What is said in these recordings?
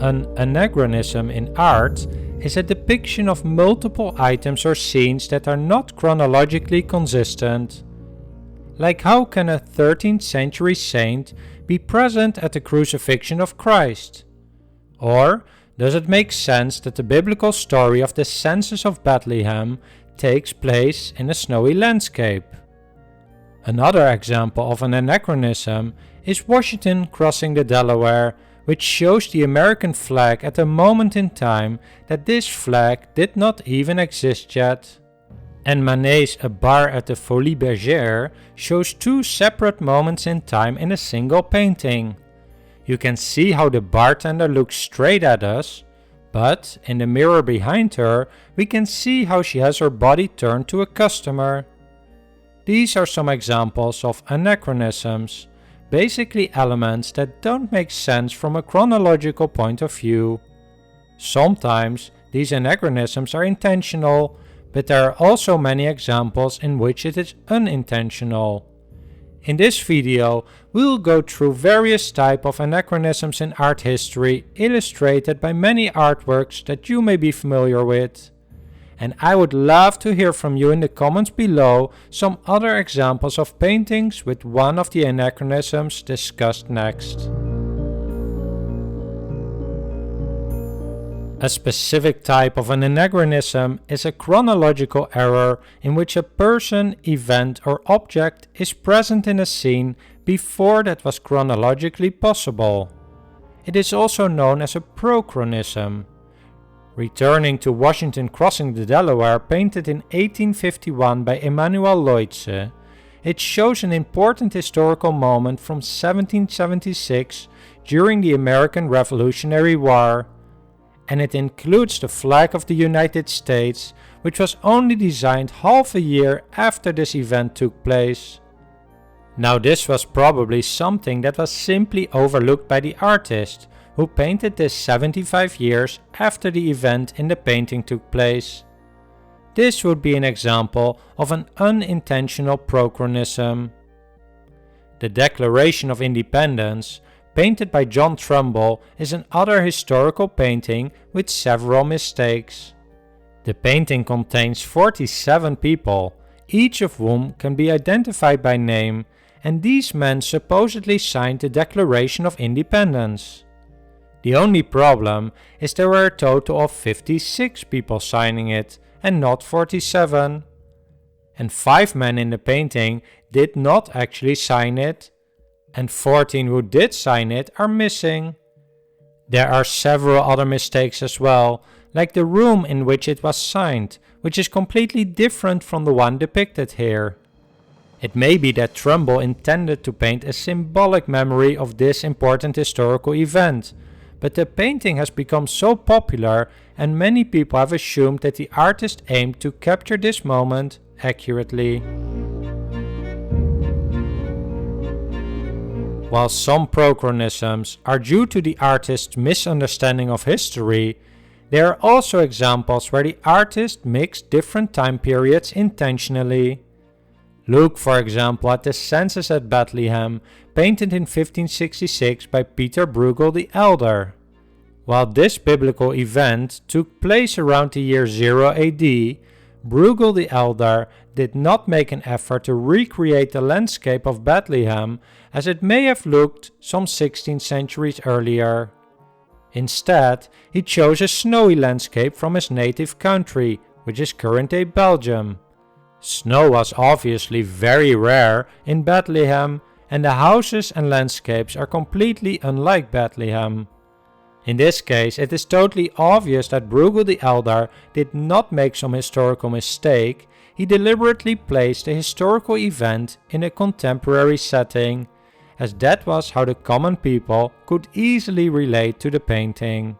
An anachronism in art is a depiction of multiple items or scenes that are not chronologically consistent. Like, how can a 13th century saint be present at the crucifixion of Christ? Or does it make sense that the biblical story of the census of Bethlehem takes place in a snowy landscape? Another example of an anachronism is Washington crossing the Delaware, which shows the American flag at a moment in time that this flag did not even exist yet. And Manet's A Bar at the Folies Bergère shows two separate moments in time in a single painting. You can see how the bartender looks straight at us, but in the mirror behind her we can see how she has her body turned to a customer. These are some examples of anachronisms, basically elements that don't make sense from a chronological point of view. Sometimes these anachronisms are intentional, but there are also many examples in which it is unintentional. In this video, we'll go through various types of anachronisms in art history illustrated by many artworks that you may be familiar with. And I would love to hear from you in the comments below some other examples of paintings with one of the anachronisms discussed next. A specific type of an anachronism is a chronological error in which a person, event or object is present in a scene before that was chronologically possible. It is also known as a prochronism. Returning to Washington crossing the Delaware, painted in 1851 by Emanuel Leutze, it shows an important historical moment from 1776 during the American Revolutionary War, and it includes the flag of the United States, which was only designed half a year after this event took place. Now, this was probably something that was simply overlooked by the artist, who painted this 75 years after the event in the painting took place. This would be an example of an unintentional prochronism. The Declaration of Independence, painted by John Trumbull, is another historical painting with several mistakes. The painting contains 47 people, each of whom can be identified by name, and these men supposedly signed the Declaration of Independence. The only problem is there were a total of 56 people signing it and not 47. And 5 men in the painting did not actually sign it, and 14 who did sign it are missing. There are several other mistakes as well, like the room in which it was signed, which is completely different from the one depicted here. It may be that Trumbull intended to paint a symbolic memory of this important historical event, but the painting has become so popular and many people have assumed that the artist aimed to capture this moment accurately. While some prochronisms are due to the artist's misunderstanding of history, there are also examples where the artist mixed different time periods intentionally. Look, for example, at the census at Bethlehem, painted in 1566 by Peter Bruegel the Elder. While this biblical event took place around the year 0 AD, Bruegel the Elder did not make an effort to recreate the landscape of Bethlehem as it may have looked some 16 centuries earlier. Instead, he chose a snowy landscape from his native country, which is current-day Belgium. Snow was obviously very rare in Bethlehem, and the houses and landscapes are completely unlike Bethlehem. In this case, it is totally obvious that Bruegel the Elder did not make some historical mistake. He deliberately placed a historical event in a contemporary setting, as that was how the common people could easily relate to the painting.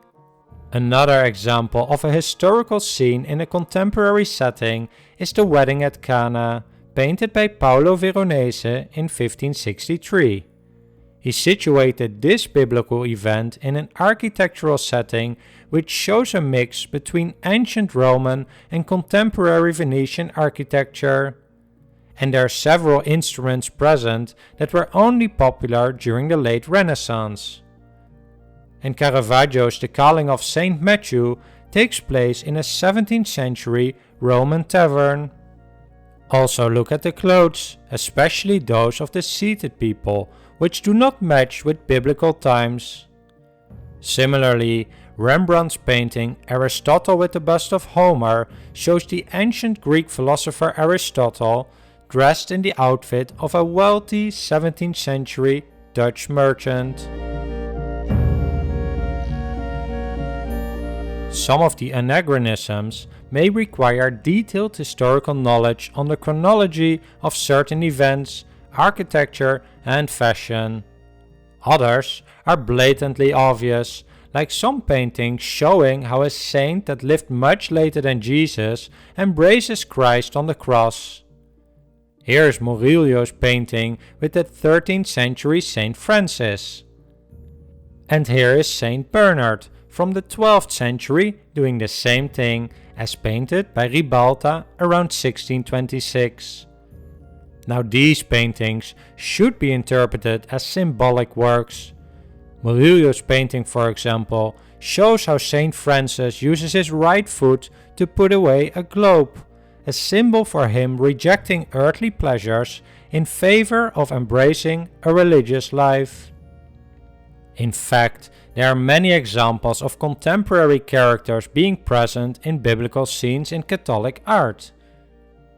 Another example of a historical scene in a contemporary setting is the wedding at Cana, painted by Paolo Veronese in 1563. He situated this biblical event in an architectural setting which shows a mix between ancient Roman and contemporary Venetian architecture. And there are several instruments present that were only popular during the late Renaissance. and Caravaggio's The Calling of Saint Matthew takes place in a 17th century Roman tavern. Also look at the clothes, especially those of the seated people, which do not match with biblical times. Similarly, Rembrandt's painting Aristotle with the bust of Homer shows the ancient Greek philosopher Aristotle dressed in the outfit of a wealthy 17th century Dutch merchant. Some of the anachronisms may require detailed historical knowledge on the chronology of certain events, architecture, and fashion. Others are blatantly obvious, like some paintings showing how a saint that lived much later than Jesus embraces Christ on the cross. Here is Murillo's painting with the 13th century Saint Francis. And here is Saint Bernard from the 12th century doing the same thing as painted by Ribalta around 1626. Now these paintings should be interpreted as symbolic works. Murillo's painting, for example, shows how Saint Francis uses his right foot to put away a globe, a symbol for him rejecting earthly pleasures in favor of embracing a religious life. In fact, there are many examples of contemporary characters being present in biblical scenes in Catholic art.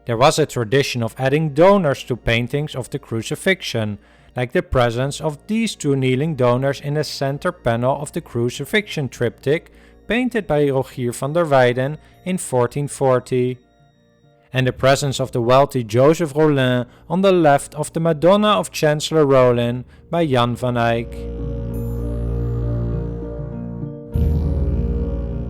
There was a tradition of adding donors to paintings of the crucifixion, like the presence of these two kneeling donors in the center panel of the crucifixion triptych painted by Rogier van der Weyden in 1440, and the presence of the wealthy Joseph Rollin on the left of the Madonna of Chancellor Rollin by Jan van Eyck.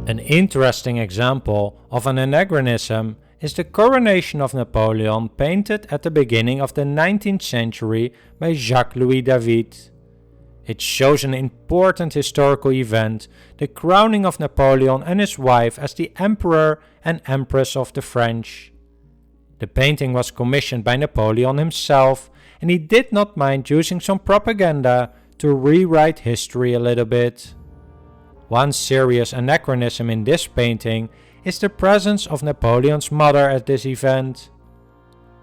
An interesting example of an anachronism is the Coronation of Napoleon painted at the beginning of the 19th century by Jacques-Louis David. It shows an important historical event, the crowning of Napoleon and his wife as the Emperor and Empress of the French. The painting was commissioned by Napoleon himself, and he did not mind using some propaganda to rewrite history a little bit. One serious anachronism in this painting is the presence of Napoleon's mother at this event.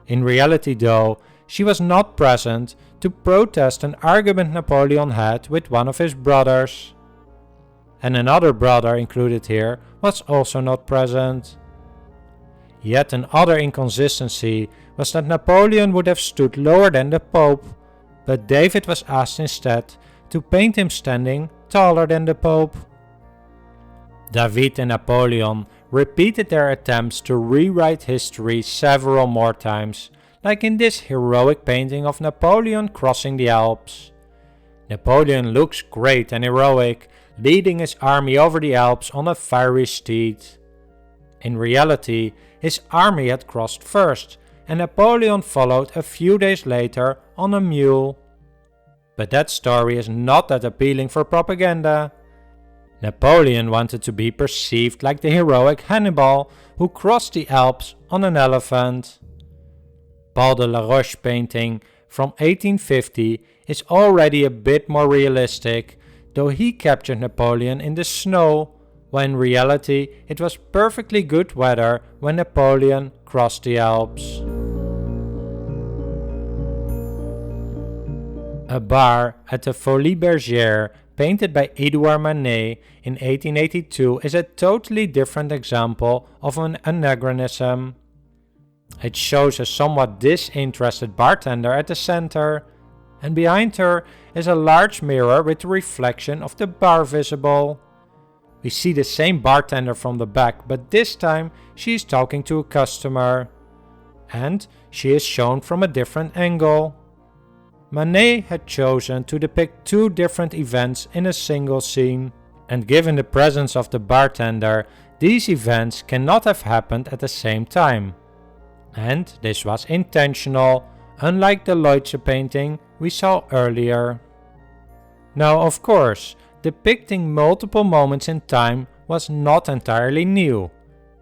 In reality though, she was not present to protest an argument Napoleon had with one of his brothers. And another brother included here was also not present. Yet another inconsistency was that Napoleon would have stood lower than the Pope, but David was asked instead to paint him standing taller than the Pope. David and Napoleon repeated their attempts to rewrite history several more times, like in this heroic painting of Napoleon crossing the Alps. Napoleon looks great and heroic, leading his army over the Alps on a fiery steed. In reality, his army had crossed first, and Napoleon followed a few days later on a mule. But that story is not that appealing for propaganda. Napoleon wanted to be perceived like the heroic Hannibal who crossed the Alps on an elephant. Paul de la Roche's painting from 1850 is already a bit more realistic, though he captured Napoleon in the snow, when in reality it was perfectly good weather when Napoleon crossed the Alps. A bar at the Folies Bergère painted by Edouard Manet in 1882 is a totally different example of an anachronism. It shows a somewhat disinterested bartender at the center, and behind her is a large mirror with the reflection of the bar visible. We see the same bartender from the back, but this time she is talking to a customer, and she is shown from a different angle. Manet had chosen to depict two different events in a single scene, and given the presence of the bartender, these events cannot have happened at the same time. And this was intentional, unlike the Leutze painting we saw earlier. Now, of course, depicting multiple moments in time was not entirely new.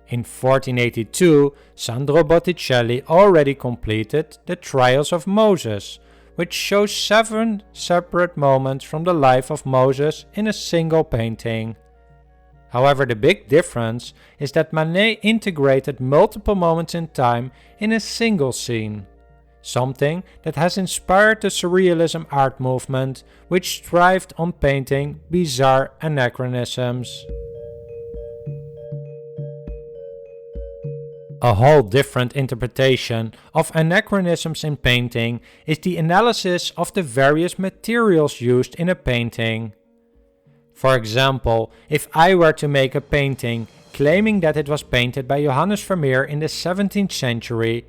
In 1482, Sandro Botticelli already completed the Trials of Moses, which shows 7 separate moments from the life of Moses in a single painting. However, the big difference is that Manet integrated multiple moments in time in a single scene, something that has inspired the Surrealism art movement, which thrived on painting bizarre anachronisms. A whole different interpretation of anachronisms in painting is the analysis of the various materials used in a painting. For example, if I were to make a painting claiming that it was painted by Johannes Vermeer in the 17th century,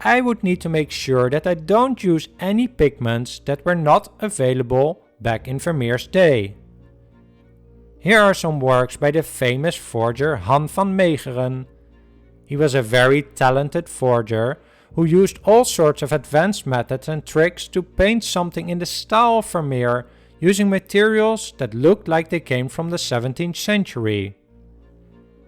I would need to make sure that I don't use any pigments that were not available back in Vermeer's day. Here are some works by the famous forger Han van Meegeren. He was a very talented forger who used all sorts of advanced methods and tricks to paint something in the style of Vermeer, using materials that looked like they came from the 17th century.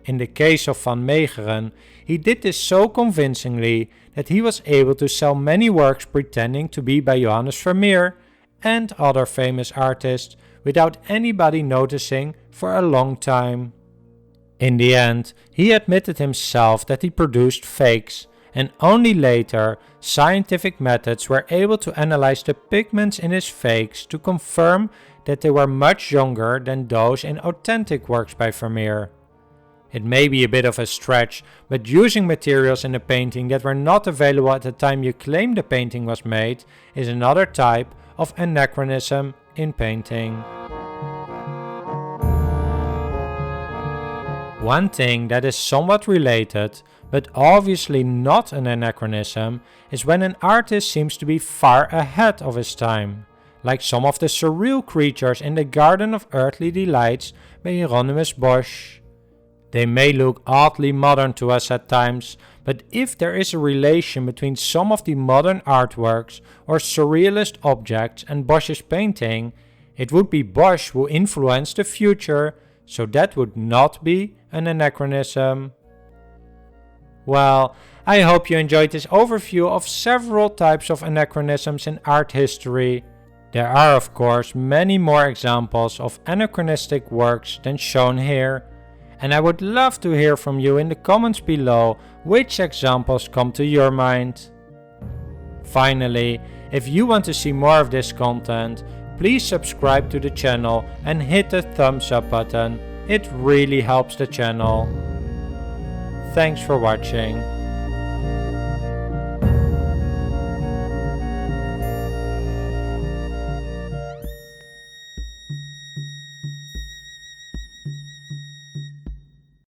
In the case of Van Meegeren, he did this so convincingly that he was able to sell many works pretending to be by Johannes Vermeer and other famous artists without anybody noticing for a long time. In the end, he admitted himself that he produced fakes, and only later scientific methods were able to analyze the pigments in his fakes to confirm that they were much younger than those in authentic works by Vermeer. It may be a bit of a stretch, but using materials in a painting that were not available at the time you claim the painting was made is another type of anachronism in painting. One thing that is somewhat related, but obviously not an anachronism, is when an artist seems to be far ahead of his time, like some of the surreal creatures in the Garden of Earthly Delights by Hieronymus Bosch. They may look oddly modern to us at times, but if there is a relation between some of the modern artworks or surrealist objects and Bosch's painting, it would be Bosch who influenced the future, so that would not be an anachronism. Well, I hope you enjoyed this overview of several types of anachronisms in art history. There are of course many more examples of anachronistic works than shown here, and I would love to hear from you in the comments below which examples come to your mind. Finally, if you want to see more of this content, please subscribe to the channel and hit the thumbs up button. It really helps the channel. Thanks for watching.